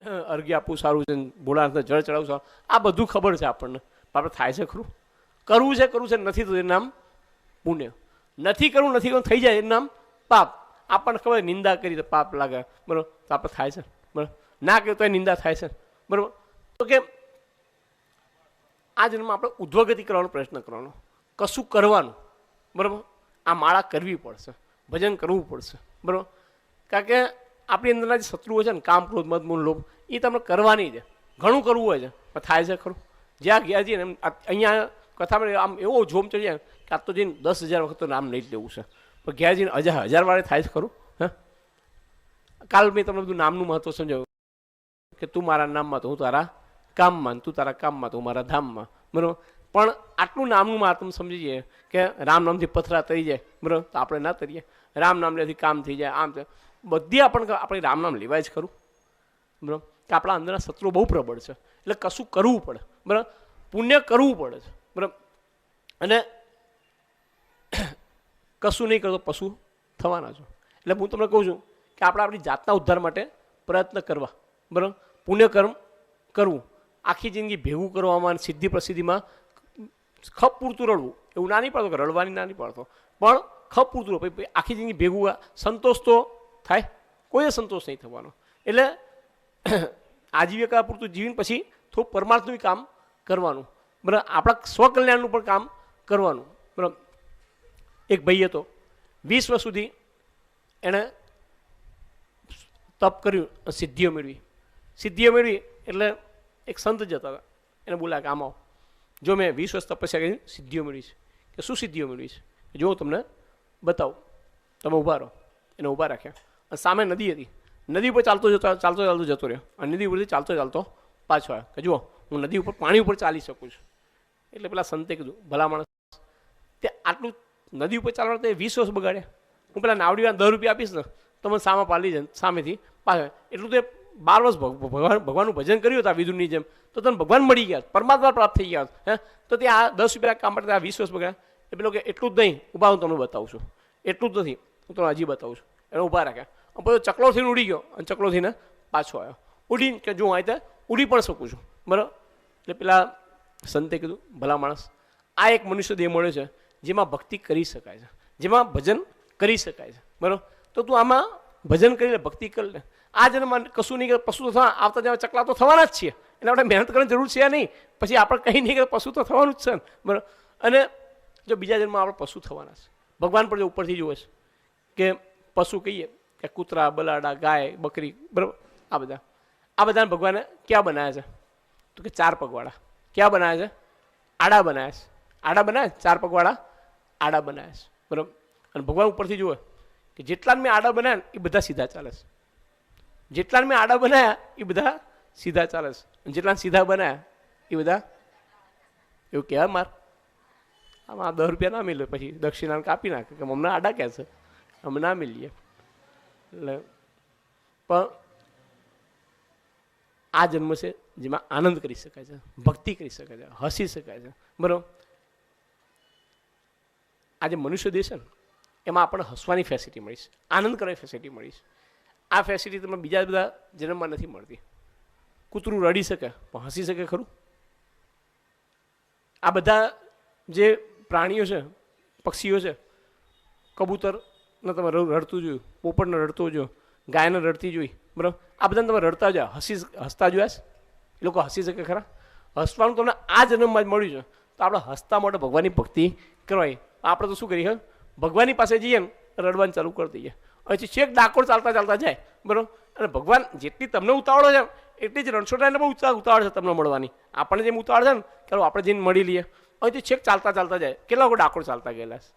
અર્ઘ્ય આપવું સારું છે, ભોળાનાથને જળ ચડાવવું સારું, આ બધું ખબર છે આપણને. આપણે થાય છે ખરું? કરવું છે નથી થતું એનું નામ પુણ્ય. નથી કરવું થઈ જાય એનું નામ પાપ. આપણને ખબર નિંદા કરી તો પાપ લાગે, બરાબર, તો આપણે થાય છે, બરાબર, ના કહ્યું તો એ નિંદા થાય છે, બરાબર. તો કે આ જન્મમાં આપણે ઉધ્વગતિ કરવાનો પ્રયત્ન કરવાનો, કશું કરવાનું, બરાબર. આ માળા કરવી પડશે, ભજન કરવું પડશે, બરાબર. કારણ કે આપણી અંદરના જે શત્રુઓ છે ને, કામ, ક્રોધ, મદ, મૂળ, લોભ, એ તમને કરવાની છે. ઘણું કરવું હોય છે પણ થાય છે ખરું? જ્યાં ગયા છીએ ને અહીંયા કથામાં આમ એવો જોમ ચડી જાય કે આ તો જઈને 10,000 વખત તો નામ નહીં જ લેવું છે, પણ ગયા જઈને 1000 વારે થાય છે ખરું? હા, કાલ મેં તમને બધું નામનું મહત્વ સમજાવ્યું કે તું મારા નામમાં તો હું તારા કામમાં, તું તારા કામમાં તો હું મારા ધામમાં, બરાબર. પણ આટલું નામનું મહાત્મ સમજી જઈએ કે રામ નામથી પથરા તરી જાય, બરાબર, તો આપણે ના તરીએ. રામ નામ લેવાથી કામ થઈ જાય, આમ થાય. બધી આપણે રામ નામ લેવાય જ ખરું, બરાબર. કે આપણા અંદરના શત્રુઓ બહુ પ્રબળ છે, એટલે કશું કરવું પડે, બરાબર, પુણ્ય કરવું પડે છે, બરાબર. અને કશું નહીં કરતો પશુ થવાના છો. એટલે હું તમને કહું છું કે આપણે આપણી જાતના ઉદ્ધાર માટે પ્રયત્ન કરવા, બરાબર, પુણ્યકર્મ કરવું. આખી જિંદગી ભેગું કરવામાં, સિદ્ધિ પ્રસિદ્ધિમાં ખપ પૂરતું રડવું, એવું ના નહીં પડતો કે રડવાની ના નહીં પડતો, પણ ખપ પૂરતું રડવું. આખી જિંદગી ભેગું સંતોષ તો થાય? કોઈ સંતોષ નહીં થવાનો. એટલે આજીવિકા પૂરતું જીવીને પછી થોડું પરમાર્થનું કામ કરવાનું, બરાબર. આપણા સ્વકલ્યાણનું પણ કામ કરવાનું, બરાબર. એક ભાઈ હતો, 20 વર્ષ સુધી એણે તપ કર્યું, સિદ્ધિઓ મેળવી. એટલે એક સંત જતા હતા, એને બોલ્યા કે આમ આવો, જો મેં 20 વર્ષ તપસ્યા કરી, સિદ્ધિઓ મેળવી છે. કે શું સિદ્ધિઓ મેળવી છે? જો હું તમને બતાવું, તમે ઊભા રહો. એને ઊભા રાખ્યા અને સામે નદી હતી. નદી ઉપર ચાલતો જતો રહ્યો અને નદી ઉપરથી ચાલતો પાછો આવ્યો કે જુઓ હું નદી ઉપર, પાણી ઉપર ચાલી શકું છું. એટલે પેલા સંતે કીધું, ભલા માણસ, તે આટલું નદી ઉપર ચાલવાનું તે 20 વર્ષ બગાડ્યા. હું પેલા નાવડીવાળા 10 રૂપિયા આપીશ ને તો મને સામા પાલી જાય, સામેથી પાછળ. એટલું તે 12 વર્ષ ભગવાનનું ભજન કર્યું હતું આ વિદુરની જેમ, તો તને ભગવાન મળી ગયા, પરમાત્મા પ્રાપ્ત થઈ ગયા. હે, તો ત્યાં 10 રૂપિયા કામ માટે 20 વર્ષ બગાડ્યા. એ પેલો કે એટલું જ નહીં, ઊભા હું તમને બતાવું છું, એટલું જ નથી, હું તમને હજી બતાવું છું. એને ઊભા રાખ્યા. પછી ચકલો થઈને ઉડી ગયો અને ચકલો થઈને પાછો આવ્યો. ઉડીને કે જો હું અહીં ઉડી પણ શકું છું, બરાબર. એટલે પેલા સંતે કીધું, ભલા માણસ, આ એક મનુષ્ય દેહ મળ્યો છે જેમાં ભક્તિ કરી શકાય છે, જેમાં ભજન કરી શકાય છે, બરાબર. તો તું આમાં ભજન કરી લે, ભક્તિ કરી લે. આ જન્મમાં કશું નહીં કરે, પશુ તો થવા આવતા જવા ચકલા તો થવાના જ છીએ, એટલે આપણે મહેનત કરવાની જરૂર છે નહીં. પછી આપણે કંઈ નહીં કરે, પશુ તો થવાનું જ છે ને, બરાબર. અને જો બીજા જન્મમાં આપણે પશુ થવાના છે. ભગવાન પણ જો ઉપરથી જુએ છે કે પશુ કહીએ કે કૂતરા, બલાડા, ગાય, બકરી, બરાબર, આ બધાને ભગવાને ક્યાં બનાવ્યા છે? તો કે 4 પગવાળા. ક્યાં બનાવ્યા છે? આડા બનાવ્યા છે, 4 પગવાળા આડા બનાવ્યા છે, બરાબર. અને ભગવાન ઉપરથી જુએ કે જેટલા મેં આડા બનાવ્યા એ બધા સીધા ચાલે છે, જેટલા મેં આડા બનાવ્યા એ બધા સીધા ચાલે છે, અને જેટલા સીધા બનાવ્યા એ બધા એવું કહેવાય માર આમાં 10 રૂપિયા ના મિલે, પછી દક્ષિણા કાપી નાખે કે અમને આડા કહે છે, અમે ના મિલીએ. એટલે પણ આ જન્મ છે જેમાં આનંદ કરી શકાય છે, ભક્તિ કરી શકાય છે, હસી શકાય છે, બરાબર. આ જે મનુષ્ય દેહ છે ને એમાં આપણને હસવાની ફેસિલિટી મળી છે, આનંદ કરવાની ફેસિલિટી મળી છે. આ ફેસિલિટી તમને બીજા બધા જન્મમાં નથી મળતી. કૂતરું રડી શકે પણ હસી શકે ખરું? આ બધા જે પ્રાણીઓ છે, પક્ષીઓ છે, કબૂતરને તમે રડતું જોયું, પોપટને રડતો જોયો, ગાયને રડતી જોઈ, બરાબર. આ બધાને તમે રડતા જોયા, હસતા જોયા? એ લોકો હસી શકે ખરા? હસવાનું તમને આ જન્મમાં જ મળ્યું છે, તો આપણે હસતા માટે ભગવાનની ભક્તિ કરવાય. આપણે તો શું કરીએ, ભગવાનની પાસે જઈએ ને રડવાનું ચાલુ કરી દઈએ, પછી છેક ડાકોર ચાલતા જાય, બરાબર. અને ભગવાન જેટલી તમને ઉતાવળો છે એટલી જ રણછોડરાયને બહુ ઉતાવળ છે તમને મળવાની. આપણને જેમ ઉતાવળ છે ને, ચાલો આપણે જઈને મળી લઈએ. અહીંથી છેક ચાલતા જાય. કેટલા લોકો ડાકોર ચાલતા ગયેલા છે,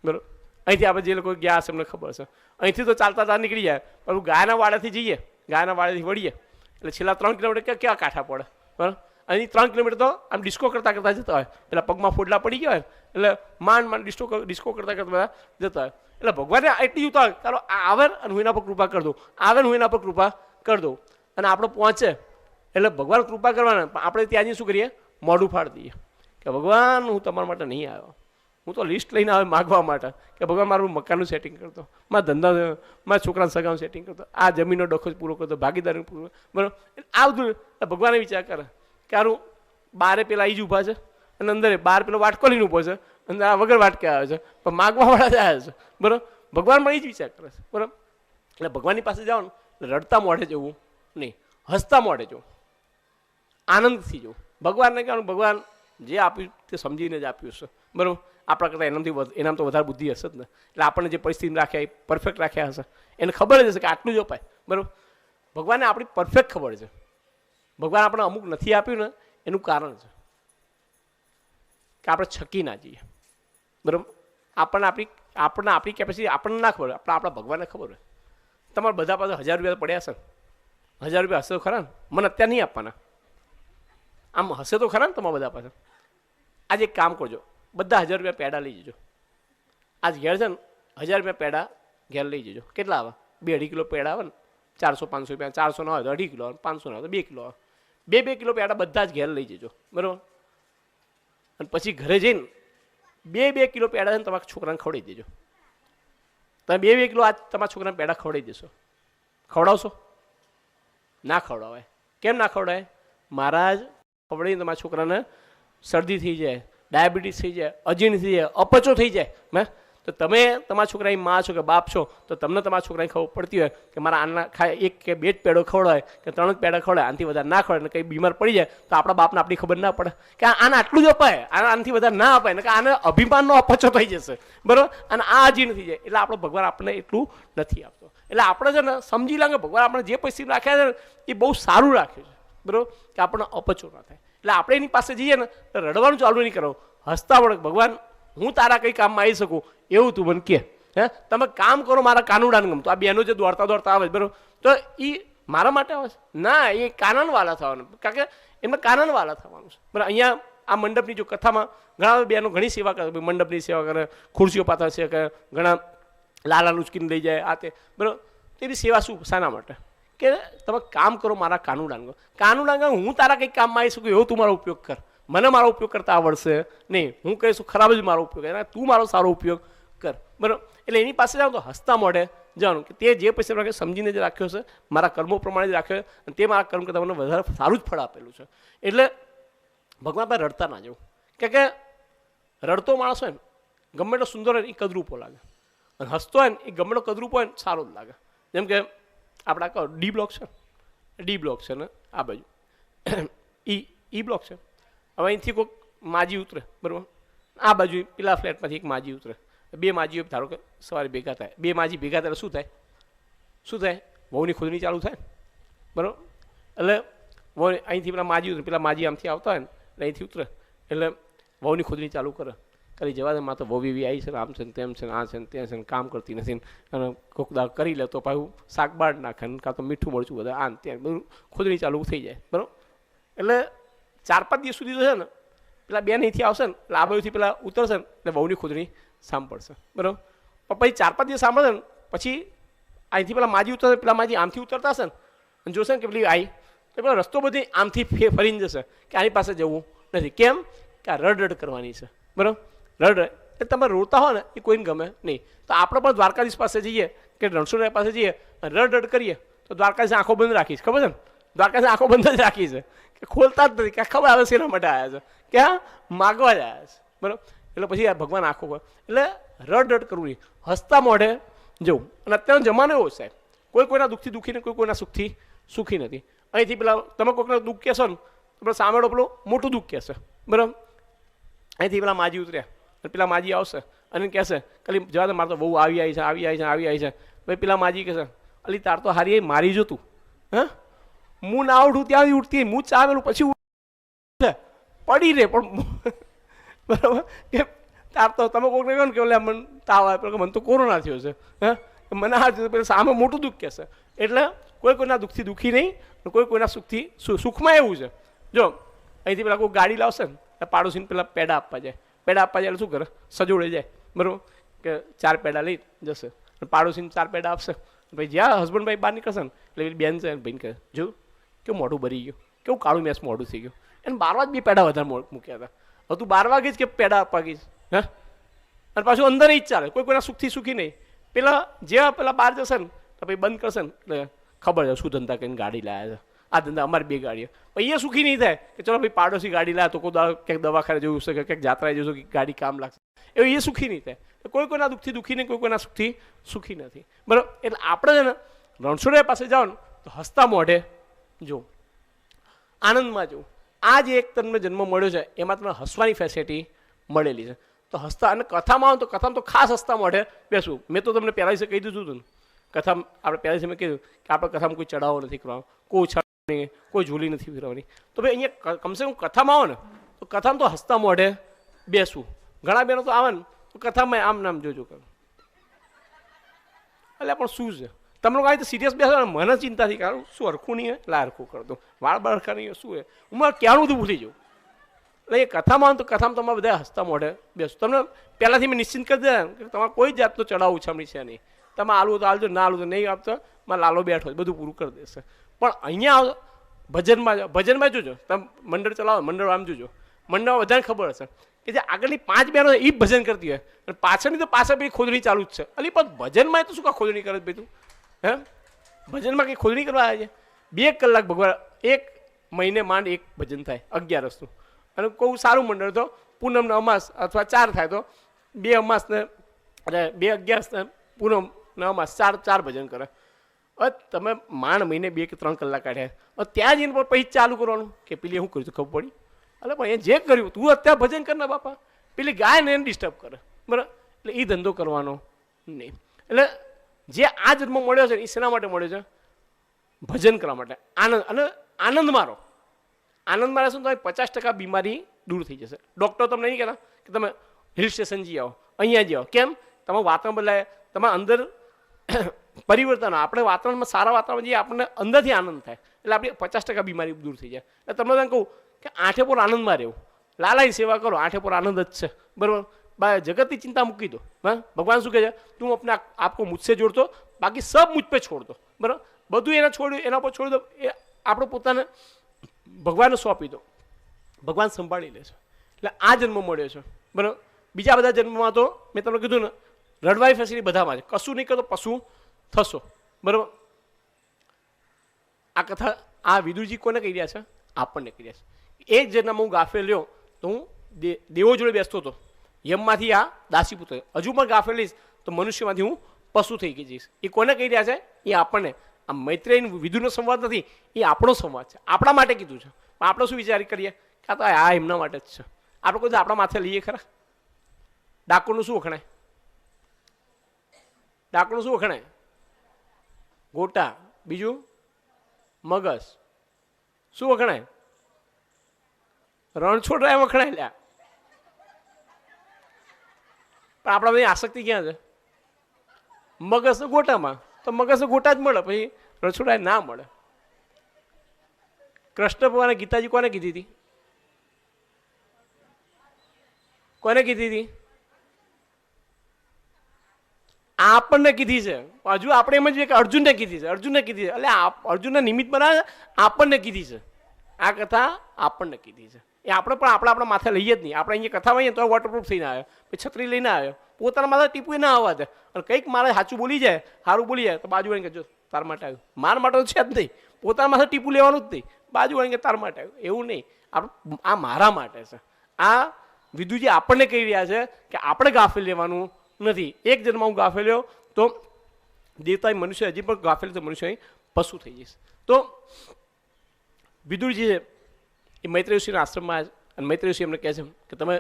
બરાબર. અહીંથી આપણે જે લોકો ગયા હશે એમને ખબર છે, અહીંથી તો ચાલતા નીકળી જાય, પણ ગાયના વાડાથી જઈએ, ગાયના વાડાથી વળીએ એટલે છેલ્લા 3 કિલોમીટર ક્યાં કાંઠા પડે, બરાબર. અહીં 3 કિલોમીટર તો આમ ડિસ્કો કરતા જતા હોય, પેલા પગમાં ફોડલા પડી ગયા હોય એટલે માંડ ડિસ્કો કરતા બધા જતા હોય. એટલે ભગવાને એટલી ઉતાવળ, ચાલો આવે અને હું એના પર કૃપા કરી દઉં, આવે ને હું એના પર કૃપા કરી દઉં. અને આપણે પહોંચે એટલે ભગવાન કૃપા કરવાના, આપણે ત્યાંથી શું કરીએ, મોઢું ફાડી દઈએ કે ભગવાન હું તમારા માટે નહીં આવ્યો, હું તો લિસ્ટ લઈને આવે માગવા માટે કે ભગવાન મારું મકાનનું સેટિંગ કરતો, મારા ધંધા, મારા છોકરાના સગાનું સેટિંગ કરતો, આ જમીનનો ડખો પૂરો કરતો, ભાગીદારી પૂરો, બરાબર. આ બધું ભગવાને વિચાર કરે કે આરું બારે પેલા ઈ જ ઊભા છે અને અંદર બાર પેલો વાટકો લઈને ઊભો છે, અંદર આ વગર વાટકે આવે છે, પણ માગવાવાળા જ આવે છે, બરાબર. ભગવાન પણ એ જ વિચાર કરે છે, બરાબર. એટલે ભગવાનની પાસે જાઓ ને રડતા મોઢે જવું નહીં, હસતા મોઢે જવું, આનંદથી જવું. ભગવાનને કહેવાનું ભગવાન જે આપ્યું તે સમજીને જ આપ્યું છે, બરાબર. આપણા કરતાં એનામ તો વધારે બુદ્ધિ હશે જ ને, એટલે આપણને જે પરિસ્થિતિ રાખ્યા એ પરફેક્ટ રાખ્યા હશે, એને ખબર જ હશે કે આટલું જ અપાય, બરાબર. ભગવાનને આપણી પરફેક્ટ ખબર છે. ભગવાન આપણે અમુક નથી આપ્યું ને એનું કારણ છે કે આપણે છકી ના જઈએ, બરાબર. આપણને આપણી કેપેસિટી આપણને ના ખબર હોય, આપણા ભગવાનને ખબર હોય. તમારા બધા પાસે 1000 રૂપિયા પડ્યા હશે, 1000 રૂપિયા હશે તો ખરા ને, મને અત્યારે નહીં આપવાના, આમ હશે તો ખરા ને તમારા બધા પાસે. આજે એક કામ કરજો, બધા 1000 રૂપિયા પેડા લઈ જજો. આજ ઘેર છે ને 1000 રૂપિયા પેડા ઘેર લઈ જજો. કેટલા આવે? 2-2.5 કિલો પેડા આવે ને, 400-500 રૂપિયા, 400 ના હોય તો 2.5 કિલો આવે, 500 ના હોય તો 2 કિલો આવે. 2-2 કિલો પેડા બધા જ ઘેર લઈ જજો, બરાબર. અને પછી ઘરે જઈને 2-2 કિલો પેડા છે તમારા છોકરાને ખવડાવી દેજો. તમે 2-2 કિલો આજ તમારા છોકરાને પેડા ખવડાવી દેશો. ખવડાવશો? ના ખવડાવાય. કેમ ના ખવડાય? મહારાજ ખવડાવીને તમારા છોકરાને શરદી થઈ જાય, ડાયાબિટીસ થઈ જાય, અજીર્ણ થઈ જાય, અપચો થઈ જાય, મેં તો તમે તમારા છોકરાની મા છો કે બાપ છો તો તમને તમારા છોકરાને ખબર પડતી હોય કે મારા આના ખાય 1 કે 2 જ પેડો ખવડાય કે 3 જ પેડા ખવડાય, આનાથી વધારે ના ખવડાય, કંઈ બીમાર પડી જાય તો આપણા બાપને આપણી ખબર ના પડે કે આને આટલું જ અપાય, આનાથી વધારે ના અપાય ને કે આને અભિમાનનો અપચો થઈ જશે, બરાબર. અને આ અજીર્ણ થઈ જાય એટલે આપણો ભગવાન આપણને એટલું નથી આપતો. એટલે આપણે છે ને સમજી લાગે ભગવાન આપણે જે પરિસ્થિતિ રાખ્યા છે ને એ બહુ સારું રાખ્યું છે, બરાબર, કે આપણને અપચો ના થાય. એટલે આપણે એની પાસે જઈએ ને રડવાનું ચાલુ નહીં કરો, હસતા પડે ભગવાન હું તારા કંઈ કામમાં આવી શકું એવું તું મને કહે. હે તમે કામ કરો, મારા કાનુડાને ગમતું. આ બહેનો જે દોડતા દોડતા આવે બરાબર, તો એ મારા માટે આવે છે ના, એ કાનનવાલા થવાનું, કારણ કે એમને કાનનવાલા થવાનું છે, બરાબર. અહીંયા આ મંડપની જો કથામાં ઘણા બહેનો ઘણી સેવા કરે, મંડપની સેવા કરે, ખુરશીઓ પાથરે છે, કે ઘણા લાલા લુચકીને લઈ જાય આ તે, બરાબર. તેની સેવા શું શાના માટે? કે તમે કામ કરો મારા કાનુડાને. કાનુડા હું તારા કંઈક કામમાં આવી શકું એવો તું મારો ઉપયોગ કર, મને મારો ઉપયોગ કરતા આવડશે નહીં, હું કહીશું ખરાબ જ મારો ઉપયોગ, એના તું મારો સારો ઉપયોગ કર, બરાબર. એટલે એની પાસે જાઓ તો હસતા મોઢે જવાનું કે તે જે પૈસા રાખ્યો સમજીને જ રાખ્યો છે, મારા કર્મો પ્રમાણે જ રાખ્યો છે અને તે મારા કર્મ કરતાં મને વધારે સારું જ ફળ આપેલું છે. એટલે ભગવાન પાસે રડતા ના જવું, કે રડતો માણસ હોય ને ગમે એટલો સુંદર હોય એ કદરૂપો લાગે, અને હસતો હોય ને એ ગમે એટલો કદરૂપો હોય ને સારો જ લાગે. જેમ કે આપણા કહો ડી બ્લોક છે, ડી બ્લોક છે ને આ બાજુ ઈ બ્લોક છે. હવે અહીંથી કોઈક માજી ઉતરે, બરાબર, આ બાજુ પેલા ફ્લેટમાંથી એક માજી ઉતરે, 2 માજીઓ ધારો કે સવારે ભેગા થાય, 2 માજી ભેગા થાય શું થાય? શું થાય? વહુની ખોદણી ચાલુ થાય, બરાબર. એટલે વહુ અહીંથી પેલા માજી ઉતરે, પેલા માજી આમથી આવતા હોય ને એટલે અહીંથી ઉતરે એટલે વહુની ખોદણી ચાલુ કરે, કરી જવા દે માં તો વહુ એવી આવી છે ને આમ છે ને તેમ છે ને આ છે ને તે છે ને કામ કરતી નથી અને કોક દા કરી લે તો પાછું શાક બાળ નાખે ને કાં તો મીઠું મરચું બધા આમ ત્યાં બધું ખોદણી ચાલુ થઈ જાય, બરાબર. એટલે 4-5 દિવસ સુધી તો છે ને પેલા બેન અહીંથી આવશે ને એટલે આ બાજુથી પેલા ઉતરશે ને એટલે વહુની ખોદણી સાંભળશે, બરાબર. પણ પછી 4-5 દિવસ સાંભળશે ને પછી અહીંથી પેલા માજી ઉતરશે, પેલા માજી આમથી ઉતરતા હશે ને અને જોશે ને કે પેલી આવી તો પેલા રસ્તો બધી આમથી ફરીને જશે કે આની પાસે જવું નથી. કેમ? કે આ રડ કરવાની છે, બરાબર. રડ એટલે તમે રોતા હો ને એ કોઈને ગમે નહીં. તો આપણે પણ દ્વારકાધીશ પાસે જઈએ કે રણછોડરાય પાસે જઈએ અને રડ કરીએ તો દ્વારકાધીશ આંખો બંધ રાખીશ, ખબર છે ને? દ્વારકાધીશ આંખો બંધ જ રાખી છે કે ખોલતા જ નથી, કે ખબર આવે શેના માટે આવ્યા છે, ક્યાં માગવા જ આવ્યા છે, બરાબર. એટલે પછી આ ભગવાન આંખો પર એટલે રડ કરવું નહીં, હસતા મોઢે જવું. અને અત્યારનો જમાનો એવો સાહેબ, કોઈ કોઈના દુઃખથી દુઃખી ને કોઈ કોઈના સુખથી સુખી નથી. અહીંથી પેલા તમે કોઈકને દુઃખ કહેશો ને તો પેલા સામેડો પેલો મોટું દુઃખ કહેશે, બરાબર. અહીંથી પેલા માજી ઉતર્યા અને પેલા માજી આવશે અને કહેશે ખાલી જવા દે મારે તો બહુ આવી છે. ભાઈ પેલા માજી કહેશે અલી તાર તો હારી મારી જો તું, હા હું ના ઉઠું ત્યાંથી ઉઠતી, હું ચાવેલું પછી પડી રે પણ બરાબર. કે તાર તો તમે કોઈને કહો ને કે ઓલે મને તાવ આવે, મને તો કોરોના થયો છે, હા મને આ પેલા સામે મોટું દુઃખ કહેશે. એટલે કોઈ કોઈના દુઃખથી દુઃખી નહીં, કોઈ કોઈના સુખથી સુખમાં એવું છે. જો અહીંથી પેલા કોઈ ગાડી લાવશે ને પાડોશીને પેલા પેડા આપવા જાય, પેડા આપવા જાય એટલે શું કરે? સજોડે જાય, બરાબર, કે 4 પેડા લઈ જશે પાડોશીને 4 પેડા આપશે. ભાઈ જ્યાં હસબન્ડ ભાઈ બહાર નીકળશે ને એટલે બેન છે ભાઈને કહે જો કેવું મોઢું ભરી ગયું, કેવું કાળું મેસ મોઢું થઈ ગયું, એને 12 વાગે 2 પેડા વધારે મૂક્યા હતા, હવે તું 12 વાગે જ કે પેડા આપવા ગઈશ, હા અને પાછું અંદર જ ચાલે, કોઈ કોઈના સુખથી સુખી નહીં. પેલા જેવા પેલા બહાર જશે ને તો પછી બંધ કરશે ને એટલે ખબર છે શું ધંધા કરીને ગાડી લાવ્યા છે, આ ધંધા અમારી 2 ગાડીઓ. અહીંયા સુખી નહીં થાય કે ચલો ભાઈ પાડોશી ગાડી લાવે તો કોઈ ક્યાંક દવાખાને જવું છે કે ક્યાંક જાત્રાએ જવું કે ગાડી કામ લાગશે, એવું એ સુખી નહીં થાય. કોઈ કોઈના દુઃખથી દુઃખી નહીં, કોઈ કોઈના સુખથી સુખી નથી. બરાબર, એટલે આપણે છે ને રણછોડરાય પાસે જાઓ ને તો હસતા મોઢે જો, આનંદમાં જો. આ જે એક તમને જન્મ મળ્યો છે એમાં તમને હસવાની ફેસિલિટી મળેલી છે. તો હસતા, અને કથામાં આવો તો કથામાં તો ખાસ હસતા મોઢે બેસવું. મેં તો તમને પહેલા કહી દીધું હતું ને, કથામાં આપણે પહેલાથી મેં કીધું કે આપણે કથામાં કોઈ ચડાવો નથી કરવાનો, કોઈ ઉછાળ નહીં, કોઈ ઝૂલી નથી ફેરવવાની. તો ભાઈ અહીંયા કમસે કમ કથામાં આવો ને તો કથામાં તો હસતા મોઢે બેસવું. ઘણા બહેનો તો આવે ને તો કથામાં આમ નામ જોજો કરો, એટલે પણ શું છે તમે લોકો આવી તો સિરિયસ બેસો ને મને ચિંતાથી કાઢું શું હરખું નહીં એટલે હરખું કરતો, વાળ બરખા નહીં શું હોય, હું મારે ક્યાંનું બધું ભૂલી જાઉં. એટલે એ કથામાં આવે તો કથામાં તમારે બધા હસતા મોઢે બેસો. તમને પહેલાંથી મેં નિશ્ચિંત કરી દે કે તમારે કોઈ જાતનો ચડાવ ઉછામણી છે નહીં, તમે આલુ તો આલજો, ના આલુ તો નહીં આપતો, મારે લાલો બેઠો બધું પૂરું કરી દેશે. પણ અહીંયા આવો ભજનમાં જાઓ, ભજનમાં જોજો તમે મંડળ ચલાવો, મંડળ આમ જોજો, મંડળમાં બધાને ખબર હશે કે જે આગળની 5 બહેનો એ જ ભજન કરતી હોય અને પાછળની તો પાછળ ભાઈ ખોદણી ચાલુ જ છે. અલી પણ ભજનમાં તો શું કા ખોદણી કરે ભાઈ તું? હે, ભજનમાં કંઈ ખોદણી કરવા આવે છે? 2 કલાક ભગવાન, 1 મહિને માંડ 1 ભજન થાય 11 અને કોઈ સારું મંડળ તો પૂનમનો અમાસ અથવા 4 થાય તો 2 અમાસને અને 2 11 ને પૂનમનો અમાસ 4 ભજન કરે. તમે માંડ મહિને 2 કે 3 કલાક કાઢ્યા, ત્યાં જઈને પણ પછી ચાલુ કરવાનું કે પેલી શું કર્યું ખબર પડી? એટલે પણ એ જે કર્યું તું અત્યારે ભજન કર ને બાપા, પેલી ગાય ને એને ડિસ્ટર્બ કરે. બરાબર, એટલે એ ધંધો કરવાનો નહીં. એટલે જે આ જન્મ મળ્યો છે એ શેના માટે મળ્યો છે? ભજન કરવા માટે. આનંદ, અને આનંદ મારો, આનંદ મારે શું તો 50% બીમારી દૂર થઈ જશે. ડૉક્ટર તમને નહીં કહેતા કે તમે હિલ સ્ટેશન જઈ આવો, અહીંયા જઈ આવો. કેમ? તમારું વાતાવરણ બદલાય, તમારા અંદર પરિવર્તન. આપણે વાતાવરણમાં સારા વાતાવરણ જઈએ આપણને અંદરથી આનંદ થાય એટલે આપણી 50% બીમારી દૂર થઈ જાય. એટલે તમને ત્યાં કહું કે આઠે પર આનંદમાં રહેવું, લાલાની સેવા કરો, આઠે પર આનંદ જ છે. બરાબર, જગતની ચિંતા મૂકી દો. હા, ભગવાન શું કહે છે? તું अपने आपको मुझसे जोड़तो, बाकी सब मुझ पे छोड़ दो. બરાબર, બધું એને છોડ્યું, એના પર છોડી દો, એ આપણે પોતાને ભગવાનને સોંપી દો, ભગવાન સંભાળી લે છે. એટલે આ જન્મ મળ્યો છે. બરાબર, બીજા બધા જન્મમાં તો મેં તમને કીધું ને રડવાઈ ફેસિલિટી બધામાં છે. કશું નહીં કરો પશુ થશો. બરાબર, આ કથા આ વિદુરજી કોને કહી રહ્યા છે? આપણને કહી રહ્યા છે. એક જન્મ હું ગાફેલ રહ્યો તો હું દેવો જોડે બેસતો હતો, યમમાંથી આ દાસીપુત્ર, હજુ પણ ગાફેલ લઈશ તો મનુષ્યમાંથી હું પશુ થઈ ગઈ જઈશ. એ કોને કહી રહ્યા છે? એ આપણને. આ મૈત્રેય વિદુરનો સંવાદ નથી, એ આપણો સંવાદ છે, આપણા માટે કીધું છે. પણ આપણે શું વિચાર કરીએ કે આ તો આ એમના માટે જ છે. આપણે કોઈ આપણા માથે લઈએ ખરા? ડાકોરનું શું વખણાય? ડાકોરનું શું વખણાય? ગોટા, બીજું મગજ. શું વખણાય? રણછોડરાય વખણાય લ્યા. પણ આપણા બધી આસક્તિ ક્યાં છે? મગજ તો ગોટામાં, તો મગજ તો ગોટા જ મળે, પછી રણછોડરાય ના મળે. કૃષ્ણ ભગવાને ગીતાજી કોને કીધી હતી? કોને કીધી હતી? આપણને કીધી છે. હજુ આપણે એમ જ કે અર્જુનને કીધી છે, અર્જુનને કીધી છે. એટલે અર્જુનને નિમિત્ત બનાવે આપણને કીધી છે. આ કથા આપણને કીધી છે. એ આપણે પણ આપણા માથે લઈએ જ નહીં. આપણે અહીંયા કથા આવીએ તો વોટરપ્રૂફ થઈને આવ્યો, પછી છત્રી લઈને આવ્યો, પોતાના માથે ટીપું ના આવવા દે. અને કંઈક મારે સાચું બોલી જાય, સારું બોલી જાય તો બાજુ વાળીને કહેજો તાર માટે આવ્યું. માર માટે તો છે જ નહીં, પોતાના માથે ટીપું લેવાનું જ નહીં, બાજુ વાળીને તાર માટે આવ્યું. એવું નહીં, આ મારા માટે છે. આ વિદુજી આપણને કહી રહ્યા છે કે આપણે ગાફેલ લેવાનું નથી. એક જન્મ હું ગાફેલ્યો તો દેવતા મનુષ્ય, હજી પણ ગાફેલ તો મનુષ્ય અહીં પશુ થઈ જઈશ. તો વિદુરજી છે એ મૈત્રેય ઋષિના આશ્રમમાં આવે છે અને મૈત્રેય ઋષિ એમને કહે છે કે તમે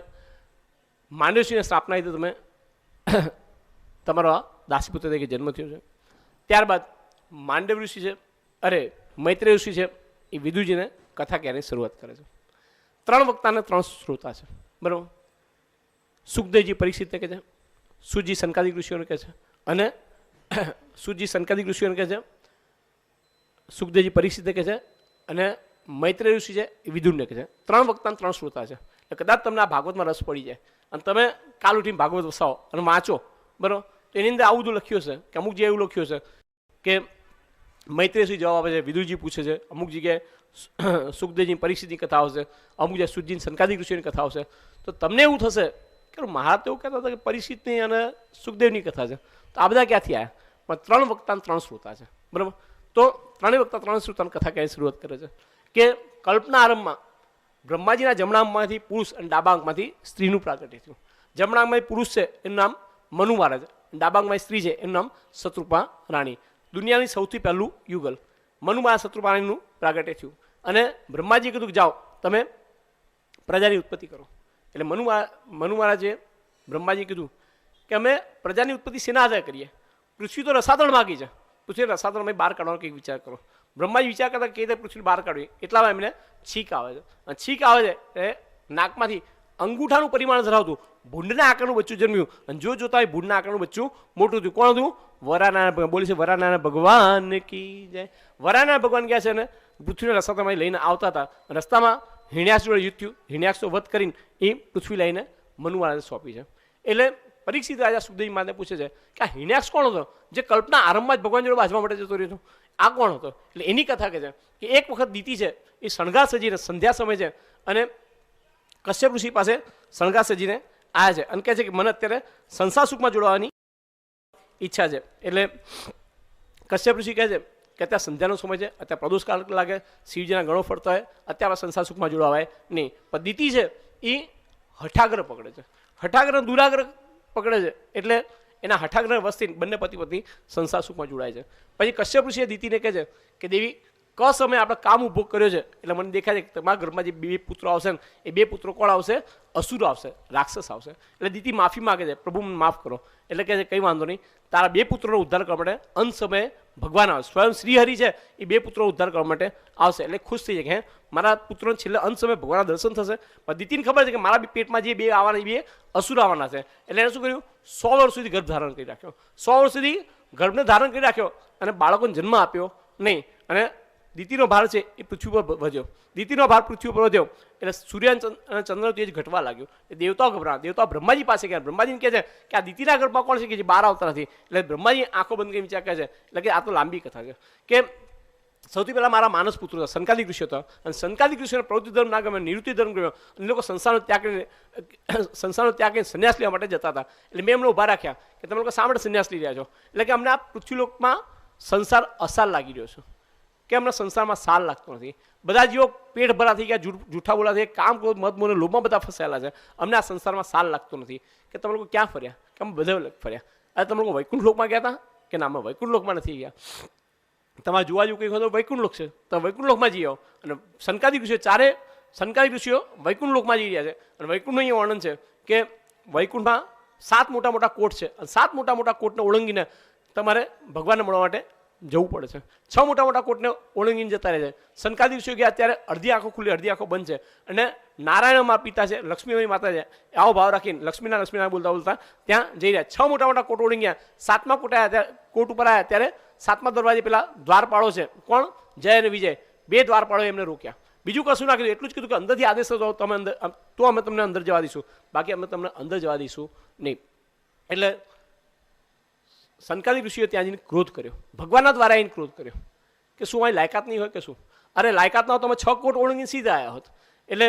માંડવ્ય ઋષિને સ્થાપના આવી તો તમે તમારો દાસીપુત્ર તરીકે જન્મ થયો છે. ત્યારબાદ માંડવ્ય ઋષિ છે, અરે મૈત્રેય ઋષિ છે, એ વિદુરજીને કથા કહેવાની શરૂઆત કરે છે. 3 વક્તાને 3 શ્રોતા છે. બરાબર, સુખદેવજી પરીક્ષિતને કહે છે, સુજી સનકાદિક ઋષિઓને કહે છે, અને સુજી સનકાદિક ઋષિઓને કહે છે, સુખદેવજી પરીક્ષિતને કહે છે, અને મૈત્રેય ઋષિ છે એ વિદુરને કહે છે. 3 વક્તાને 3 શ્રોતા છે. એટલે કદાચ તમને આ ભાગવતમાં રસ પડી જાય અને તમે કાલ ઉઠીને ભાગવત વસાવો અને વાંચો, બરાબર, તો એની અંદર આવું બધું લખ્યું છે કે અમુક જે એવું લખ્યું છે કે મૈત્રેય ઋષિ જવાબ આપે છે, વિદુરજી પૂછે છે, અમુક જગ્યાએ સુખદેવજી પરીક્ષિતની કથાઓ છે, અમુક જગ્યાએ સુજી સનકાદિક ઋષિઓની કથાઓ છે. તો તમને એવું થશે કે મહારાજ તો એવું કહેતા હતા કે પરીક્ષિતની અને સુખદેવની કથા છે, તો આ બધા ક્યાંથી આવ્યા? પણ 3 વક્તા 3 શ્રોતા છે, બરાબર. તો 3 વક્તા 3 શ્રોતાની કથા ક્યાંય શરૂઆત કરે છે કે કલ્પના આરંભમાં બ્રહ્માજીના જમણા આંખમાંથી પુરુષ અને ડાબા આંખમાંથી સ્ત્રીનું પ્રાગટ્ય થયું. જમણા આંખમાં પુરુષ છે એનું નામ મનુ મહારાજ, ડાબા આંખમાં સ્ત્રી છે એનું નામ શત્રુપા રાણી. દુનિયાની સૌથી પહેલું યુગલ મનુ મહારાજ શત્રુપા રાણીનું પ્રાગટ્ય થયું. અને બ્રહ્માજીએ કીધું કે જાઓ તમે પ્રજાની ઉત્પત્તિ કરો. એટલે મનુ મહારાજે બ્રહ્માજીએ કીધું કે અમે પ્રજાની ઉત્પત્તિ શેના આધારે કરીએ? પૃથ્વી તો રસાતળ માગી છે, પૃથ્વી રસાતળમાં બહાર કાઢવાનો કંઈક વિચાર કરો. બ્રહ્માજી વિચાર કરતા કે રીતે પૃથ્વી બહાર કાઢવી, એટલામાં એમને છીક આવે છે. અને છીક આવે છે એ નાકમાંથી અંગૂઠાનું પરિમાણ ધરાવતું ભૂંડના આકારનું બચ્ચું જન્મ્યું. અને જો જોતા હોય ભૂંડના આકારનું બચ્ચું મોટું થયું. કોણ હતું? વરાનારાયણ. બોલે છે વરાનારાયણ ભગવાન કી જય. વરાનારાયણ ભગવાન કહે છે ને પૃથ્વીના રસ્તામાં લઈને આવતા હતા. રસ્તામાં હિણ્યાક્ષ જોડે યુદ્ધ થયું. હિણ્યાક્ષનો વધ કરીને એ પૃથ્વી લઈને મનુ મહારાજે સોંપી છે. એટલે પરીક્ષિત રાજા સુખદેવ માને પૂછે છે કે આ હિણ્યાક્ષ કોણ હતો જે કલ્પના આરંભમાં જ ભગવાન જોડે બાજવા માટે જતો રહ્યો હતો? આ કોણ હતો? એટલે એની કથા કહે છે કે એક વખત દીતી છે એ શણગાર સજીને સંધ્યા સમય છે અને કશ્યપ ઋષિ પાસે શણગાર સજીને આવ્યા છે અને કહે છે કે મને અત્યારે સંસાર સુખમાં જોડવાની ઈચ્છા છે. એટલે કશ્યપ ઋષિ કહે છે કે અત્યારે સંધ્યાનો સમય છે, અત્યારે પ્રદોષ કાળ લાગે, શિવજીના ગણો ફરતા હોય, અત્યારે સંસાર સુખમાં જોડાવાય નહીં. પણ દીતી છે એ હઠાગ્રહ પકડે છે, હઠાગ્રહ દુરાગ્રહ પકડે છે. એટલે એના હઠાગ્રહ વસ્તી બંને પતિ પત્ની સંસાર સુખમાં જોડાય છે. પછી કશ્યપ ઋષિએ દીતીને કહે છે કે દેવી ક સમયે આપણે કામ ઊભો કર્યો છે, એટલે મને દેખાય છે કે તમારા ઘરમાં જે 2 પુત્રો આવશે ને એ 2 પુત્રો કોણ આવશે? અસુર આવશે, રાક્ષસ આવશે. એટલે દીતી માફી માગે છે, પ્રભુ મને માફ કરો. એટલે કહે છે કંઈ વાંધો નહીં, તારા 2 પુત્રોનો ઉદ્ધાર કરવા માટે અંત સમયે ભગવાન આવશે. સ્વયં શ્રીહરિ છે એ 2 પુત્રો ઉદ્ધાર કરવા માટે આવશે. એટલે ખુશ થઈ જાય કે હે મારા પુત્રોને છેલ્લે અંત સમયે ભગવાનના દર્શન થશે. પણ દીતીને ખબર છે કે મારા પેટમાં જે 2 આવવાના એ 2 અસુર આવવાના છે. એટલે એને શું કર્યું? 100 વર્ષ સુધી ગર્ભ ધારણ કરી રાખ્યો. 100 વર્ષ સુધી ગર્ભને ધારણ કરી રાખ્યો અને બાળકોને જન્મ આપ્યો નહીં. અને દીતીનો ભાર છે એ પૃથ્વી પર વધ્યો. દીતીનો ભાર પૃથ્વી પર વધ્યો એટલે સૂર્ય અને ચંદ્રનો તેજ ઘટવા લાગ્યો. એ દેવતાઓ ગભરા. દેવતાઓ બ્રહ્માજી પાસે ગયા. બ્રહ્માજીને કહે છે કે આ દીતીના ગર્ભમાં કોણ છે કે જે બહાર આવતા નથી? એટલે બ્રહ્માજી આંખો બંધ કરી વિચાર કહે છે એટલે કે આ તો લાંબી કથા છે કે સૌથી પહેલાં મારા માનસ પુત્ર હતા, સંકાદિક ઋષિ હતા. અને સંકાદિક ઋષિને પ્રવૃત્તિ ધર્મ ના ગમે, નિવૃત્તિ ધર્મ ગમ્યો. અને લોકો સંસારનો ત્યાગ કરીને સંન્યાસ લેવા માટે જતા હતા. એટલે મેં એમને ઊભા રાખ્યા કે તમે લોકો શા માટે સંન્યાસ લઈ રહ્યા છો? એટલે કે અમને આ પૃથ્વીલોકમાં સંસાર અસાર લાગી રહ્યો છે, કે અમને સંસારમાં સાલ લાગતો નથી. બધા જીવો પેટ ભરા થઈ ગયા, જૂઠા બોલા થઈ ગયા, કામ ક્રોધ મદ મોહ લોભમાં બધા ફસાયેલા છે. અમને આ સંસારમાં સાલ લાગતો નથી. કે તમે લોકો ક્યાં ફર્યા? કે અમે બધા ફર્યા. અરે તમે લોકો વૈકુંઠ લોકમાં ગયા હતા? કે ના, અમે વૈકુંઠ લોકમાં નથી ગયા. તમારે જોવા જેવું કંઈક હોય તો વૈકુંઠ લોક છે, તમે વૈકુંઠ લોકમાં જઈ આવો. અને સંકાદિક ઋષિઓ સંકાદિક ઋષિઓ વૈકુંઠ લોકમાં જઈ રહ્યા છે. અને વૈકુંઠનું અહીંયા વર્ણન છે કે વૈકુંઠમાં 7 મોટા મોટા કોટ છે અને 7 મોટા મોટા કોટને ઓળંગીને તમારે ભગવાનને મળવા માટે જવું પડે છે. 6 મોટા મોટા કોટને ઓળંગીને જતા રહે છે. સંકાદિક ઋષિઓ ગયા ત્યારે અડધી આંખો ખુલ્લી, અડધી આંખો બંધ છે. અને નારાયણમાં પિતા છે, લક્ષ્મીમાની માતા છે, આવો ભાવ રાખીને લક્ષ્મીના બોલતા બોલતા ત્યાં જઈ રહ્યા. 6 મોટા મોટા કોટ ઓળંગ્યા. 7મા કોટ આવ્યા ત્યારે કોટ ઉપર આવ્યા ત્યારે 7મા દરવાજે પેલા દ્વારપાળો છે, કોણ? જય અને વિજય, 2 દ્વારપાળો એમને રોક્યા. બીજું કશું ના કીધું, એટલું જ કીધું કે અંદરથી આદેશ હતો તમે અંદર, તો અમે તમને અંદર જવા દઈશું, બાકી અમે તમને અંદર જવા દઈશું નહીં. એટલે સંકાદિક ઋષિએ ત્યાં જઈને ક્રોધ કર્યો, ભગવાનના દ્વારા એને ક્રોધ કર્યો કે શું અહીં લાયકાત નહીં હોય કે શું? અરે લાયકાત ના હોય તો અમે 6 કોટ ઓળંગીને સીધા આવ્યા હોત. એટલે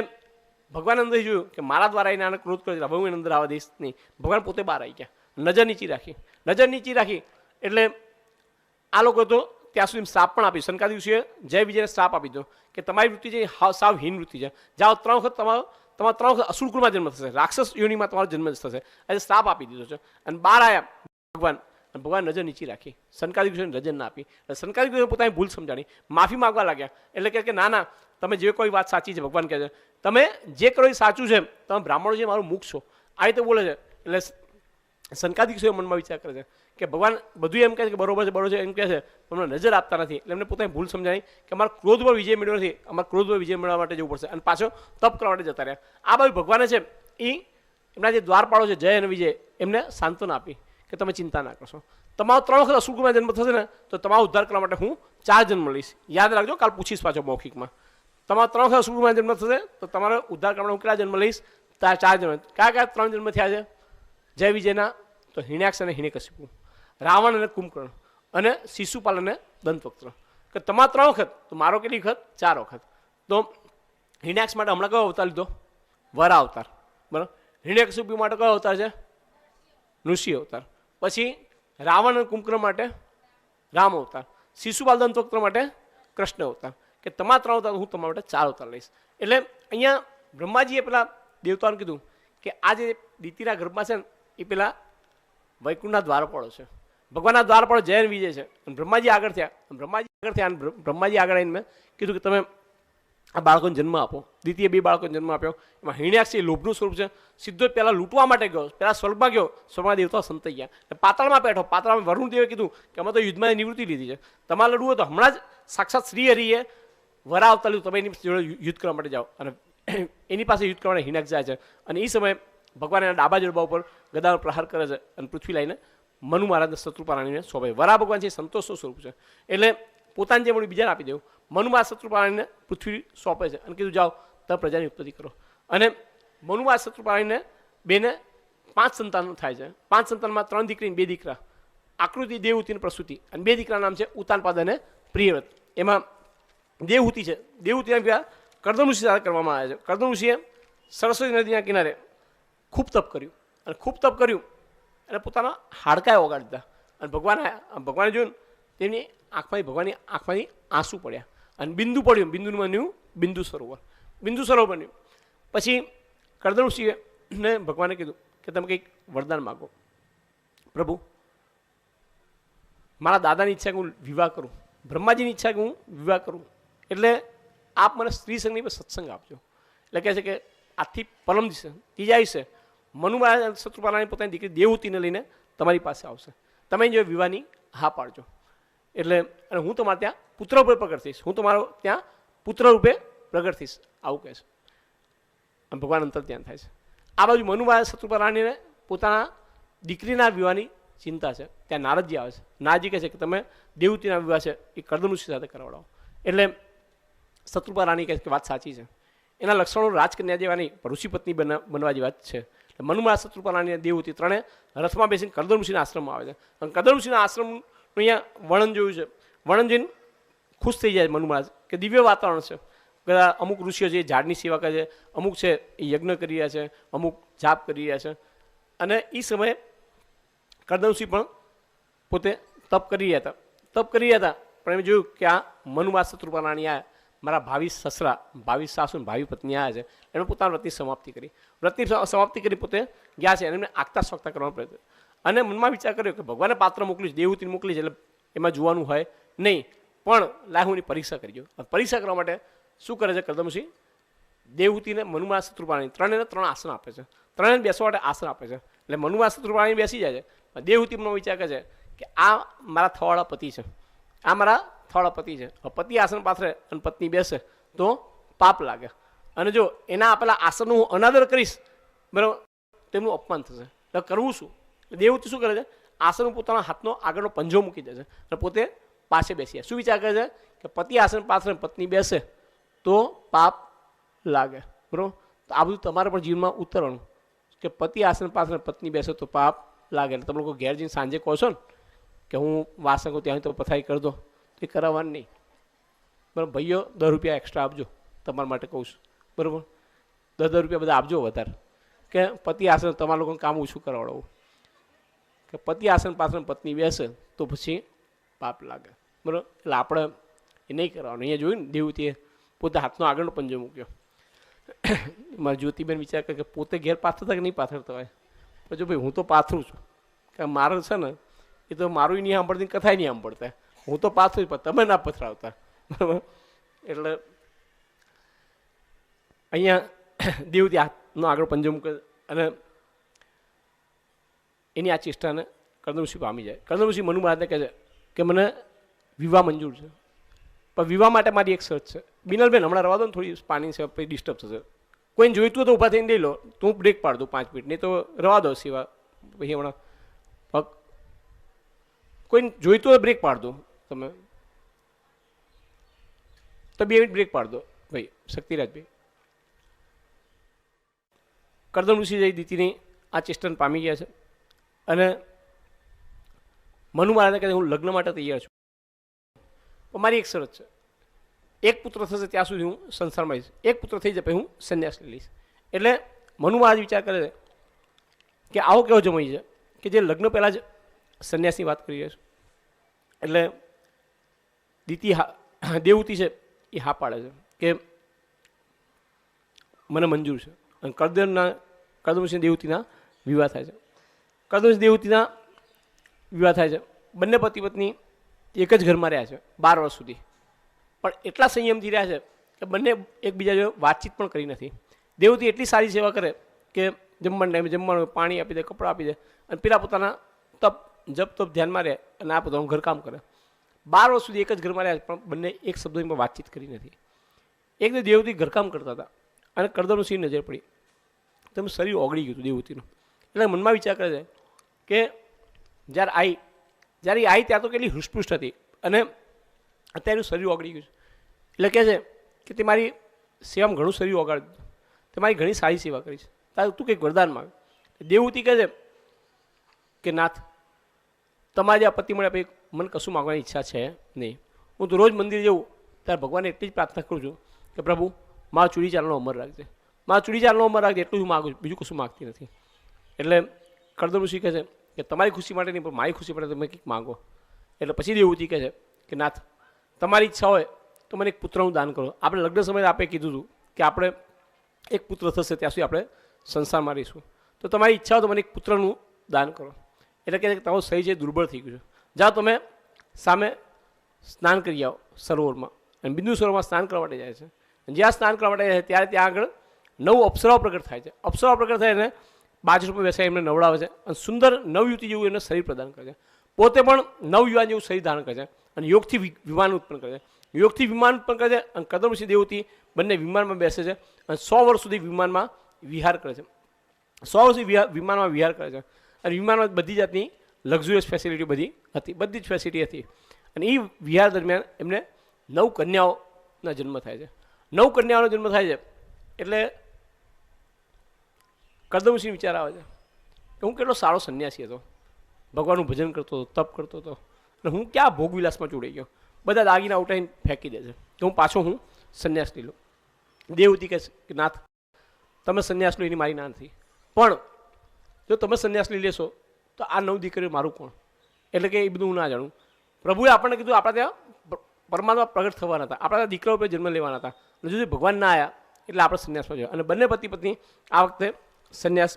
ભગવાન અંદર જોયું કે મારા દ્વારા એને આને ક્રોધ કર્યો, હવે હું એને અંદર આવવા દઈશ નહીં. ભગવાન પોતે બહાર આવી ગયા, નજર નીચી રાખી. એટલે આ લોકો તો ત્યાં સુધી શ્રાપ પણ આપી. સંકાદિક ઋષિએ જય વિજયને શ્રાપ આપી દો કે તમારી વૃત્તિ છે સાવ હીન વૃત્તિ છે, જાઓ 3 વખત તમારા 3 વખત અસુરકુળમાં જન્મ થશે, રાક્ષસ યોનિમાં તમારો જન્મ થશે. એટલે શ્રાપ આપી દીધો છે. અને બહાર આવ્યા ભગવાન નજર નીચી રાખી, સંકાદિક ઋષિને નજર ના આપી. એટલે સંકાદિક ઋષિએ પોતાની ભૂલ સમજાણી, માફી માગવા લાગ્યા. એટલે કે ના ના, તમે જે કોઈ વાત સાચી છે, ભગવાન કહે છે તમે જે કરો એ સાચું છે, તમે બ્રાહ્મણો છે મારું મુખ છો, આ રીતે બોલે છે. એટલે સંકાદિક ઋષિઓ મનમાં વિચાર કરે છે કે ભગવાન બધું એમ કહે છે કે બરોબર છે એમ કહે છે, તમને નજર આપતા નથી. એટલે એમને પોતાની ભૂલ સમજાવી કે અમારે ક્રોધ પર વિજય મેળવ્યો નથી, અમારે ક્રોધ પર વિજય મેળવવા માટે જવું પડશે. અને પાછો તપ કરવા માટે જતા રહ્યા. આ બાજુ ભગવાને છે એ એમના જે દ્વારપાળો છે જય અને વિજય, એમને સાંત્વના આપી કે તમે ચિંતા ના કરશો, તમારો 3 વખત અસુરકુળમાં જન્મ થશે ને તો તમારો ઉદ્ધાર કરવા માટે હું 4 જન્મ લઈશ. યાદ રાખજો, કાલ પૂછીશ પાછો મૌખિકમાં. તમારો 3 વખત અસુરકુળમાં જન્મ થશે તો તમારો ઉદ્ધાર કરવા માટે હું કેટલા જન્મ લઈશ? 4 જન્મ. કયા 3 જન્મ થયા છે જય વિજયના? તો હિણ્યાક્ષ અને હિરણ્યકશિપુ, રાવણ અને કુંભકર્ણ અને શિશુપાલ અને દંતવક્ત્ર. કે તમારા 3 વખત, તો મારો કેટલી વખત? 4 વખત. તો હિરણ્યાક્ષ માટે હમણાં કયો અવતાર લીધો? વરા અવતાર, બરાબર. હિરણ્યકશિપુ માટે કયો અવતાર છે? નૃસિંહ અવતાર. પછી રાવણ અને કુંભકર્ણ માટે રામ અવતાર. શિશુપાલ દંતવક્ર માટે કૃષ્ણ અવતાર. કે તમારા 3 અવતાર, હું તમારા માટે 4 અવતાર લઈશ. એટલે અહીંયા બ્રહ્માજીએ પેલા દેવતાઓને કીધું કે આ જે દીતિના ગર્ભમાં છે ને એ પેલા વૈકુંઠના દ્વારપાળો છે, ભગવાનના દ્વારપાળો જય અને વિજય છે. અને બ્રહ્માજી આગળ થયા અને બ્રહ્માજી આગળ આવીને મેં કીધું કે તમે આ બાળકોને જન્મ આપો. દીતીએ 2 બાળકોને જન્મ આપ્યો. એમાં હિરણ્યાક્ષ એ લોભનું સ્વરૂપ છે. સીધો જ પહેલાં લૂંટવા માટે ગયો, પહેલાં સ્વર્ગમાં ગયો, સ્વર્ગમાં દેવતાઓ સંતાઈ ગયા. પાતાળમાં બેઠો, પાતાળમાં વરુણદેવે કીધું કે અમે તો યુદ્ધમાં નિવૃત્તિ લીધી છે, તમારે લડવું હોય તો હમણાં જ સાક્ષાત શ્રી હરિએ વરા આવતા લીધું, તમે એની જોડે યુદ્ધ કરવા માટે જાઓ. અને એની પાસે યુદ્ધ કરવાને હિરણ્યાક્ષ જાય છે. અને એ સમયે ભગવાન એના ડાબા જડબા ઉપર ગદાનો પ્રહાર કરે છે અને પૃથ્વી લાઈને મનુ મહારાજને શત્રુપારાણીને સોંપે. વરા ભગવાન છે એ સંતોષનું સ્વરૂપ છે, એટલે પોતાની જે મળી બીજાને આપી દેવું. મનુ મહારાજ શત્રુપારાણીને પૃથ્વી સોંપે છે અને કીધું જાઓ તમે પ્રજાની ઉત્પત્તિ કરો. અને મનુ મહારાજ શત્રુપારાણીને બેને 5 સંતાન થાય છે. 5 સંતાનમાં 3 દીકરી અને 2 દીકરા, આકૃતિ, દેવહૂતિ અને પ્રસૂતિ. અને 2 દીકરાના નામ છે ઉતાનપાદ અને પ્રિયવ્રત. એમાં દેવહૂતિ છે, દેવહૂતિના વિવાહ કર્દમ ઋષિ સાથે કરવામાં આવ્યા છે. કર્દમ ઋષિએ સરસ્વતી નદીના કિનારે ખૂબ તપ કર્યું અને પોતાના હાડકાએ ઓગાળી દીધા. અને ભગવાને જોયું તેમની ભગવાનની આંખમાંથી આંસુ પડ્યા અને બિંદુ પડ્યું. બિંદુનું બન્યું બિંદુ સરોવર બન્યું. પછી કર્દમ ઋષિએ ભગવાને કીધું કે તમે કંઈક વરદાન માગો. પ્રભુ, મારા દાદાની ઈચ્છા કે હું વિવાહ કરું, બ્રહ્માજીની ઈચ્છા કે હું વિવાહ કરું, એટલે આપ મને સ્ત્રી સંગની સત્સંગ આપજો. એટલે કહે છે કે આજથી પરમ દિવસે ત્રીજા દિવસે મનુ મહારાજ શત્રુપાલાની પોતાની દીકરી દેવહૂતિને લઈને તમારી પાસે આવશે, તમે જો વિવાહની હા પાડજો. એટલે અને હું તમારે ત્યાં પુત્ર રૂપે પ્રગટ થઈશ, હું તમારો ત્યાં પુત્ર રૂપે પ્રગટ થઈશ, આવું કહે છે. અને ભગવાન અંતર ધ્યાન થાય છે. આ બાજુ મનુ મહારાજ શત્રુપાલાણીને પોતાના દીકરીના વિવાહની ચિંતા છે. ત્યાં નારદજી આવે છે. નારદજી કહે છે કે તમે દેવહૂતિના વિવાહ છે એ કર્દમ ઋષિ સાથે કરાવડાવો. એટલે શત્રુપા રાણી કહે છે કે વાત સાચી છે. એના લક્ષણો રાજકન્યા જેવા નહીં, પણ ઋષિપત્ની બનવા જેવા જ છે. એટલે મનુ મહારાજ શત્રુપા રાણી દેવહૂતિ ત્રણે રથમાં બેસીને કર્દમ ઋષિના આશ્રમમાં આવે છે. અને કર્દમ ઋષિના આશ્રમનું અહીંયા વર્ણન જોયું છે. વર્ણન જોઈને ખુશ થઈ જાય મનુ મહારાજ કે દિવ્ય વાતાવરણ છે. બધા અમુક ઋષિઓ છે ઝાડની સેવા કરે છે, અમુક છે એ યજ્ઞ કરી રહ્યા છે, અમુક જાપ કરી રહ્યા છે. અને એ સમયે કર્દમ ઋષિ પણ પોતે તપ કરી રહ્યા હતા. પણ એમ જોયું કે આ મનુ મહારાજ શત્રુપા રાણી આવ્યા, મારા ભાવિ સસરા, ભાવિ સાસુ, ભાવિ પત્ની આવ્યા છે. એમણે પોતાના વ્રતની સમાપ્તિ કરી પોતે ગયા છે. અને એમને આગતા સ્વાગતા કરવાનો પ્રયત્ન અને મનમાં વિચાર કર્યો કે ભગવાને પાત્ર મોકલીશ, દેવહૂતિને મોકલીશ, એટલે એમાં જોવાનું હોય નહીં, પણ લાય હું એની પરીક્ષા કરી ગયો. પરીક્ષા કરવા માટે શું કરે છે કર્દમ ઋષિ? દેવહૂતિને મનુ મહારાજ શત્રુપા રાણી ત્રણેને 3 આસન આપે છે. ત્રણેને બેસવા માટે આસન આપે છે. એટલે મનુ મહારાજ શત્રુપા રાણી બેસી જાય છે. દેવહૂતિ મનમાં વિચાર કરે છે કે આ મારા થવાળા પતિ છે, આ મારા થવાળા પતિ છે. પતિ આસન પાથરે અને પત્ની બેસે તો પાપ લાગે. અને જો એના આપેલા આસનનું હું અનાદર કરીશ, બરાબર, તેમનું અપમાન થશે. એટલે કરવું શું? દેવહૂતિ શું કરે છે? આસન પોતાના હાથનો આગળનો પંજો મૂકી દે છે અને પોતે પાસે બેસી જાય. શું વિચાર કરે છે કે પતિ આસન પાથરે પત્ની બેસે તો પાપ લાગે, બરાબર. તો આ બધું તમારે પણ જીવનમાં ઉતરવાનું કે પતિ આસન પાથરે પત્ની બેસે તો પાપ લાગે. એટલે તમે લોકો ઘેર જઈને સાંજે કહો છો ને કે હું વાસણ કહું ત્યાં તો પથારી કરી દો, તો એ કરાવવાનું નહીં, બરાબર. ભાઈઓ 10 રૂપિયા એક્સ્ટ્રા આપજો, તમારા માટે કહું છું, બરાબર. 10 રૂપિયા બધા આપજો વધારે, કે પતિ આસન તમારા લોકોને કામ ઓછું કરાવડાવું. કે પતિ આસન પાછળ પત્ની બેસે તો પછી પાપ લાગે, બરાબર. એટલે આપણે એ નહીં કરવાનું. અહીંયા જોયું ને દેવહૂતિએ પોતે હાથનો આગળનો પંજો મૂક્યો. મારા જ્યોતિબેન વિચાર કરે કે પોતે ઘેર પાથરતા કે નહીં પાથરતા હોય. પછી ભાઈ હું તો પાથરું છું, કે મારો છે ને એ તો મારું નહીં સાંભળતી, કથાય નહીં સાંભળતા, હું તો પાથરું પણ તમે ના પથરાવતા, બરાબર. એટલે અહીંયા દેવહૂતિ હાથનો આગળ પંજો મૂકે અને એની આ ચેષ્ટાને કર્દમ ઋષિ પામી જાય. કર્દમ ઋષિ મનુ મહારાજને કહે છે કે મને વિવાહ મંજૂર છે, પણ વિવાહ માટે મારી એક શરત છે. બિનલબેન હમણાં રવા દો ને, થોડી પાણી છે પછી ડિસ્ટર્બ થશે. કોઈને જોઈતું હોય તો ઊભા થઈને લઈ લો, તો હું બ્રેક પાડ દઉં 5 મિનિટ, નહીં તો રવા દો સિવા. પછી હમણાં કોઈને જોઈતું હોય બ્રેક પાડ દો, તમે તો 2 મિનિટ બ્રેક પાડ દો ભાઈ શક્તિરાજભાઈ. કર્દમ ઋષિ જઈ દીતીની આ ચેષ્ટાને પામી ગયા છે. અને મનુ મહારાજને કહે હું લગ્ન માટે તૈયાર છું, પણ મારી એક શરત છે, એક પુત્ર થશે ત્યાં સુધી હું સંસારમાં આવીશ, એક પુત્ર થઈ જાય પછી હું સંન્યાસ લઈ લઈશ. એટલે મનુ મહારાજ વિચાર કરે છે કે આવો કેવો જમાઈ છે કે જે લગ્ન પહેલાં જ સંન્યાસની વાત કરી રહ્યા છે. એટલે દેવહૂતિ છે એ હા પાડે છે કે મને મંજૂર છે. અને કરદમસિંહ દેવહૂતિના વિવાહ થાય છે. કરદમસિંહ દેવહૂતિના વિવાહ થાય છે. બંને પતિ પત્ની એક જ ઘરમાં રહ્યા છે 12 વર્ષ સુધી, પણ એટલા સંયમથી રહ્યા છે કે બંને એકબીજા જોડે વાતચીત પણ કરી નથી. દેવહૂતિ એટલી સારી સેવા કરે કે જમવાના ટાઈમે જમવાનું પાણી આપી દે, કપડાં આપી દે, અને પેલા પોતાના જપ તપ ધ્યાનમાં રહે અને આ પોતાનું ઘરકામ કરે. 12 વર્ષ સુધી એક જ ઘરમાં રહ્યા પણ બંને એક શબ્દની પણ વાતચીત કરી નથી. એક દિવસ દેવહૂતિ ઘરકામ કરતા હતા અને કરદમસિંહ નજર પડી. તમે શરીર ઓગળી ગયું હતું દેવહૂતિનું. એટલે મનમાં વિચાર કરે છે કે જ્યારે એ આવી ત્યાં તો કેટલી હૃષ્ટપુષ્ટ હતી અને અત્યારે એનું શરીર ઓગળી ગયું છે. એટલે કહે છે કે તે મારી સેવામાં ઘણું શરીર ઓગાળી દીધું, તે મારી ઘણી સારી સેવા કરી છે, તારે તું કંઈક વરદાન માંગ. દેવહૂતિ કહે છે કે નાથ, તમારે આ પતિ મળ્યા પછી મને કશું માગવાની ઈચ્છા છે નહીં. હું તો રોજ મંદિર જઉં ત્યારે ભગવાનને એટલી જ પ્રાર્થના કરું છું કે પ્રભુ મારા ચૂડી ચાલનો અમર રાખજે, મારા ચૂડી ચાલનો અમર રાખજે, એટલું હું માગું છું, બીજું કશું માગતી નથી. એટલે કરદમસિંહ કહે છે કે તમારી ખુશી માટે નહીં પણ મારી ખુશી માટે તમે કંઈક માગો. એટલે પછી દેવહૂતિ કહે છે કે નાથ, તમારી ઈચ્છા હોય તો મને એક પુત્રનું દાન કરો. આપણે લગ્ન સમયે આપણે કીધું હતું કે આપણે એક પુત્ર થશે ત્યાં સુધી આપણે સંસારમાં રહીશું, તો તમારી ઈચ્છા હોય તો મને એક પુત્રનું દાન કરો. એટલે કહે છે કે તમારું શરીર જે દુર્બળ થઈ ગયું છે, જાઓ તમે સામે સ્નાન કરી આવો સરોવરમાં. અને બિંદુ સરોવરમાં સ્નાન કરવા માટે જાય છે. જ્યાં સ્નાન કરવા માટે જાય છે ત્યારે ત્યાં આગળ 9 અપ્સરાઓ પ્રગટ થાય છે. અપ્સરાઓ પ્રગટ થાય એને બાજુ પર બેસાડી એમને નવડાવે છે અને સુંદર નવયુવતી જેવું એને શરીર પ્રદાન કરે છે. પોતે પણ નવયુવાન જેવું શરીર ધારણ કરે છે અને યોગથી વિમાન ઉત્પન્ન કરે છે. યોગથી વિમાન ઉત્પન્ન કરે છે અને કરદમસિંહ દેવહૂતિ બંને વિમાનમાં બેસે છે અને 100 વર્ષ સુધી વિમાનમાં વિહાર કરે છે. 100 વર્ષ સુધી વિમાનમાં વિહાર કરે છે અને વિમાનમાં બધી જાતની લક્ઝુરિયસ ફેસિલિટી બધી જ ફેસિલિટી હતી. અને એ વિહાર દરમિયાન એમને 9 કન્યાઓના જન્મ થાય છે. 9 કન્યાઓનો જન્મ થાય છે એટલે કરદમસિંહ વિચાર આવે છે કે હું કેટલો સારો સંન્યાસી હતો, ભગવાનનું ભજન કરતો હતો, તપ કરતો હતો, અને હું ક્યાં ભોગવિલાસમાં જોડાઈ ગયો. બધા દાગીના ઉઠાવીને ફેંકી દે છે કે હું પાછો સંન્યાસ લઈ લઉં. દેવહૂતિ કહે કે નાથ, તમે સંન્યાસ લો એની મારી ના નથી, પણ જો તમે સંન્યાસ લઈ લેશો તો આ 9 દીકરીઓ મારું કોણ? એટલે કે એ બધું હું ના જાણું. પ્રભુએ આપણને કીધું આપણા ત્યાં પરમાત્મા પ્રગટ થવાના હતા, આપણા દીકરાઓ પર જન્મ લેવાના હતા, અને જો ભગવાન ના આવ્યા એટલે આપણે સંન્યાસમાં જોઈએ. અને બંને પતિ પત્ની આ વખતે સંન્યાસ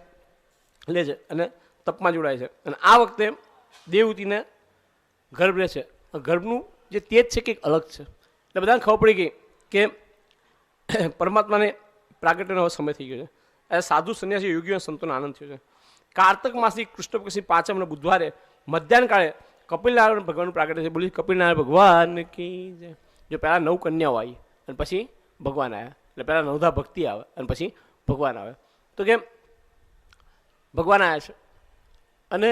લે છે અને તપમાં જોડાય છે. અને આ વખતે દેવહૂતિને ગર્ભ રહે છે. ગર્ભનું જે તેજ છે કંઈક અલગ છે. એટલે બધાને ખબર પડી ગઈ કે પરમાત્માને પ્રાગટ્યનો હવે સમય થઈ ગયો છે. એ સાધુ સંન્યાસી યોગીઓ સંતોનો આનંદ થયો છે. કાર્તક માસની કૃષ્ણ પક્ષની 5મ બુધવારે મધ્યાહન કાળે કપિલનારાયણ ભગવાનનું પ્રાગટ્ય છે. બોલી કપિલનારાયણ ભગવાન કી જય. જો પહેલાં 9 કન્યાઓ આવી અને પછી ભગવાન આવ્યા. એટલે પહેલાં 9ધા ભક્તિ આવે અને પછી ભગવાન આવે. તો કેમ ભગવાન આવ્યા છે અને